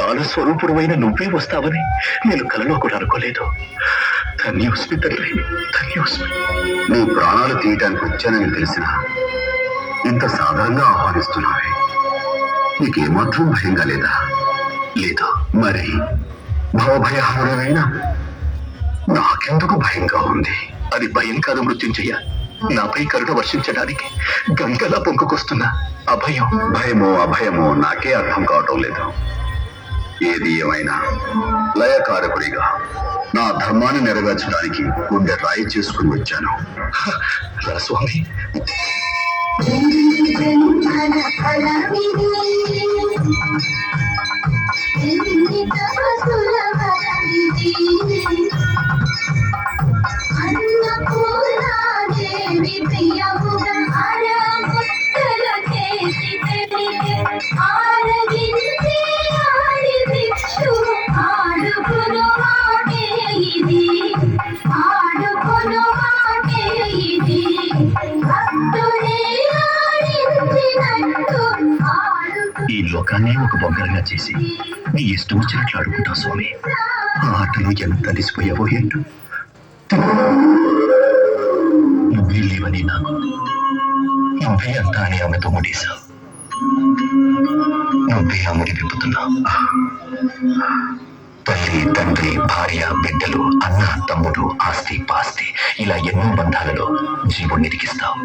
ప్రాణ స్వరూపుడమైన నువ్వే వస్తావని నేను కలలో కూడా అనుకోలేదు. ధన్యోస్మి తండ్రి, ధన్యోస్మి. నీ ప్రాణాలు తీయటానికి వచ్చానని తెలిసిన ఇంత సాధారణంగా ఆహ్వానిస్తున్నావే, నీకేమాత్రం భయంగా లేదా? లేదు. మరి భవభయహరమైన నాకెందుకు భయంగా ఉంది? అది భయం కాదు మృత్యుంజయ, నాపై కరుణ వర్షించడానికి గంగలా పొంగుకొస్తున్న అభయం. భయమో అభయమో నాకే అర్థం కావటం లేదు. ఏది ఏమైనా లయకారకుడిగా నా ధర్మాన్ని నెరవేర్చడానికి గుండె రాయి చేసుకుని వచ్చాను. స్వామి, ఈ లోకాన్ని ఒక బొంగరంగా చేసి నీ ఇష్టం వచ్చినట్లు ఆడుకుంటావు స్వామి. ఆ ఆటలు ఎంత అలిసిపోయావో ఏంటో. నువ్వే లేవని నాకు, నువ్వే అంతా అని ఆమెతో ముడేశావు. నువ్వే ఆ ముడి విప్పుతున్నావు. తల్లి, తండ్రి, భార్య, బిడ్డలు, అన్న, తమ్ముడు, ఆస్తి, పాస్తి, ఇలా ఎన్నో బంధాలలో జీవుణ్ణి ఇరికిస్తావు.